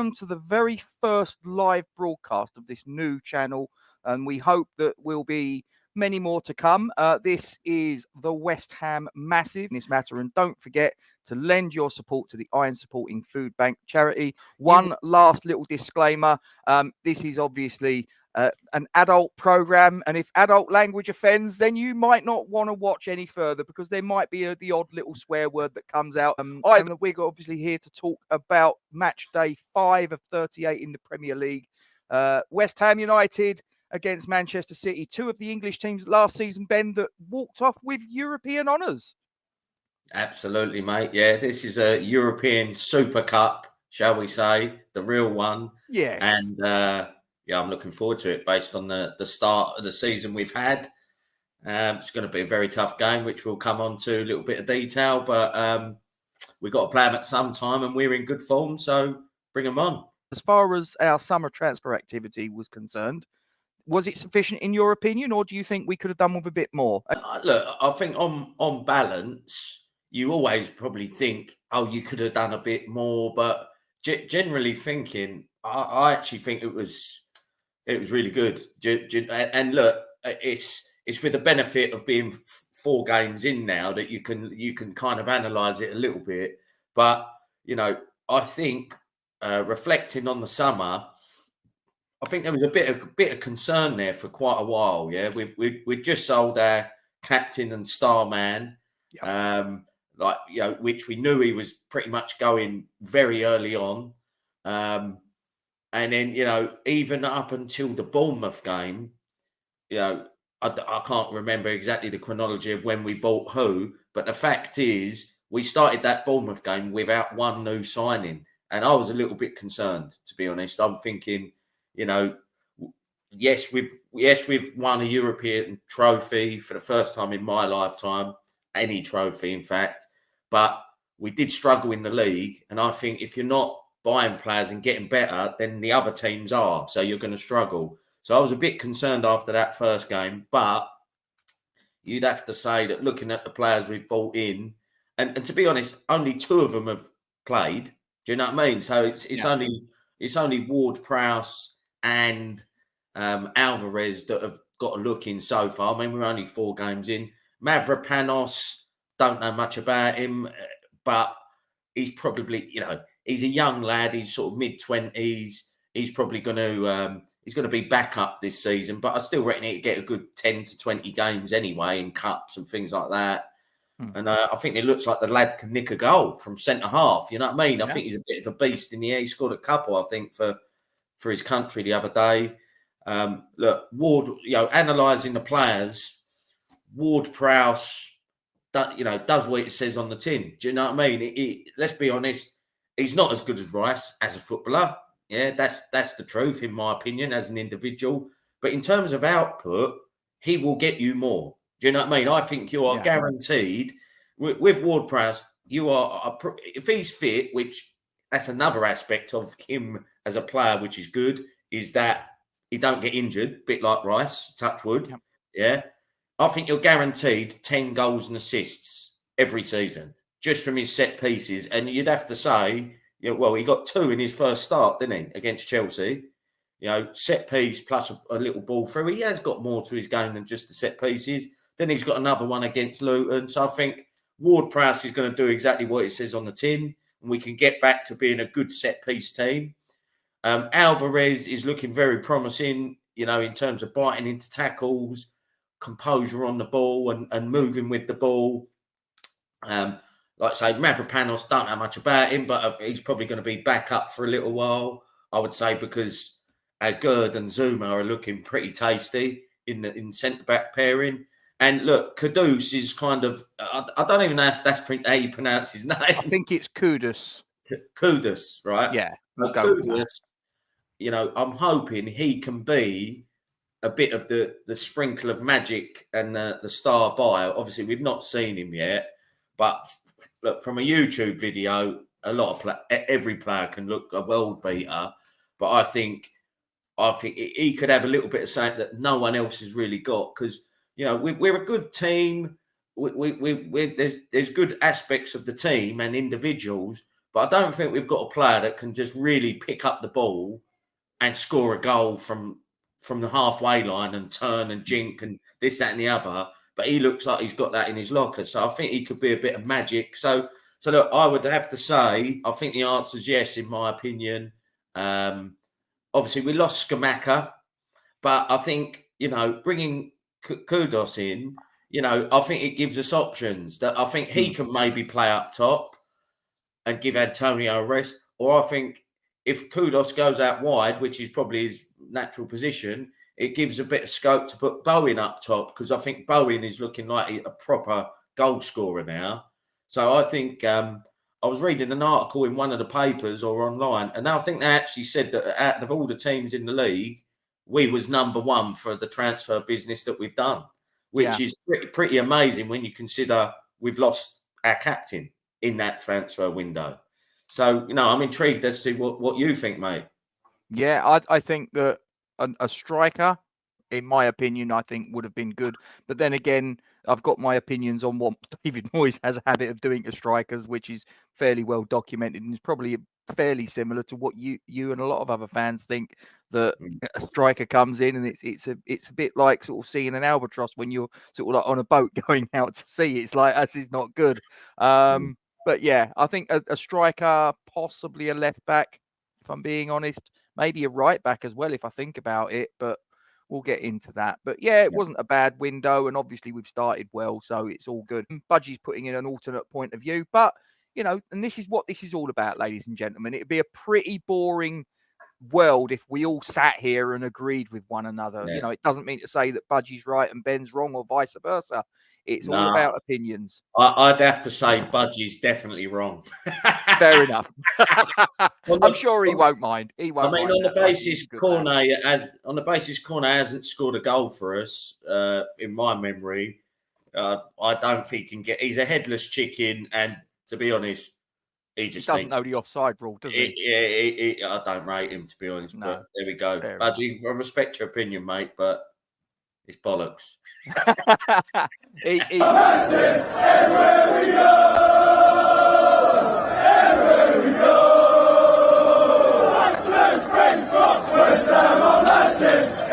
welcome to the very first live broadcast of this new channel, and we hope that will be many more to come. This is the West Ham Massive in this matter, and don't forget to lend your support to the Iron Supporting Food Bank charity. One last little disclaimer, this is obviously an adult program, and if adult language offends, then you might not want to watch any further, because there might be the odd little swear word that comes out. We're obviously here to talk about match day 5 of 38 in the Premier League. West Ham United against Manchester City, two of the English teams last season, Ben, that walked off with European honours. Absolutely, mate. Yeah, this is a European Super Cup, shall we say, the real one. Yes. And yeah, I'm looking forward to it based on the start of the season we've had. It's going to be a very tough game, which we'll come on to a little bit of detail, but we've got to play them at some time, and we're in good form, so bring them on. As far as our summer transfer activity was concerned, was it sufficient in your opinion, or do you think we could have done with a bit more? Look, I think on balance, you always probably think, oh, you could have done a bit more, but generally thinking, I actually think it was really good. And look, it's with the benefit of being 4 games in now that you can kind of analyse it a little bit. But you know, I think reflecting on the summer, I think there was a bit of concern there for quite a while. Yeah, we just sold our captain and star man, like, you know, which we knew he was pretty much going very early on, and then, you know, even up until the Bournemouth game, you know, I can't remember exactly the chronology of when we bought who, but the fact is we started that Bournemouth game without one new signing, and I was a little bit concerned, to be honest. I'm thinking, you know, yes, we've won a European trophy for the first time in my lifetime, any trophy, in fact, but we did struggle in the league. And I think if you're not buying players and getting better, then the other teams are, so you're going to struggle. So I was a bit concerned after that first game, but you'd have to say that looking at the players we've bought in, and to be honest, only 2 of them have played. Do you know what I mean? So it's only Ward-Prowse and Alvarez that have got a look in so far. I mean, we're only 4 games in. Mavropanos, don't know much about him, but he's probably, you know, he's a young lad. He's sort of mid-20s. He's probably going to be back up this season, but I still reckon he'd get a good 10 to 20 games anyway in cups and things like that. And I think it looks like the lad can nick a goal from centre half. You know what I mean? I think he's a bit of a beast in the air. He scored a couple, I think, for his country the other day. Look, Ward, you know, analysing the players, Ward-Prowse, you know, does what it says on the tin. Do you know what I mean? Let's be honest, he's not as good as Rice as a footballer. Yeah, that's the truth, in my opinion, as an individual. But in terms of output, he will get you more. Do you know what I mean? I think you are guaranteed with Ward-Prowse. You are, if he's fit, which that's another aspect of him as a player, which is good, is that he don't get injured, a bit like Rice, touch wood. Yeah. I think you're guaranteed 10 goals and assists every season, just from his set pieces. And you'd have to say, you know, well, he got 2 in his first start, didn't he, against Chelsea? You know, set piece plus a little ball through. He has got more to his game than just the set pieces. Then he's got another one against Luton. So I think Ward-Prowse is going to do exactly what it says on the tin, and we can get back to being a good set piece team. Alvarez is looking very promising, you know, in terms of biting into tackles, composure on the ball, and moving with the ball. Like I say, Mavropanos, don't know much about him, but he's probably going to be back up for a little while, I would say, because Gerd and Zuma are looking pretty tasty in centre-back pairing. And look, Kudus is kind of, I don't even know if that's how you pronounce his name. I think it's Kudus. Kudus, right? Yeah. We'll go with that. You know, I'm hoping he can be a bit of the sprinkle of magic and the star buyer. Obviously, we've not seen him yet, but look, from a YouTube video, every player can look a world beater. But I think he could have a little bit of something that no one else has really got, because, you know, we're a good team. There's good aspects of the team and individuals, but I don't think we've got a player that can just really pick up the ball and score a goal from the halfway line and turn and jink and this, that, and the other. But he looks like he's got that in his locker. So I think he could be a bit of magic. So look, I would have to say, I think the answer is yes, in my opinion. Obviously, we lost Skamaka, but I think, bringing Kudos in, I think it gives us options that I think he can maybe play up top and give Antonio a rest. Or I think if Kudos goes out wide, which is probably his natural position, it gives a bit of scope to put Bowen up top, because I think Bowen is looking like a proper goal scorer now. So I think I was reading an article in one of the papers or online, and I think they actually said that out of all the teams in the league, we was number one for the transfer business that we've done, which is pretty amazing when you consider we've lost our captain in that transfer window. So, I'm intrigued as to what you think, mate. Yeah, I think that a striker, in my opinion, I think would have been good. But then again, I've got my opinions on what David Moyes has a habit of doing to strikers, which is fairly well documented, and is probably fairly similar to what you and a lot of other fans think, that a striker comes in and it's a bit like sort of seeing an albatross when you're sort of like on a boat going out to sea. It's like, this is not good. But yeah, I think a striker, possibly a left back, if I'm being honest, maybe a right back as well, if I think about it, but we'll get into that. But yeah, it wasn't a bad window, and obviously we've started well, so it's all good. Budgie's putting in an alternate point of view, but and this is what this is all about, ladies and gentlemen. It'd be a pretty boring world if we all sat here and agreed with one another. It doesn't mean to say that Budgie's right and Ben's wrong, or vice versa. It's all about opinions. I'd have to say Budgie's definitely wrong. Fair enough. I'm sure he won't mind. He won't. I mean, on the basis Cornet hasn't scored a goal for us, in my memory. I don't think he can get. He's a headless chicken, and to be honest, he doesn't know the offside rule, does he? I don't rate him, to be honest. No, but there we go. Budgie, I respect your opinion, mate, but it's bollocks. Everywhere we go! Everywhere we go! 1, 2, 3, 4! West Ham are massive!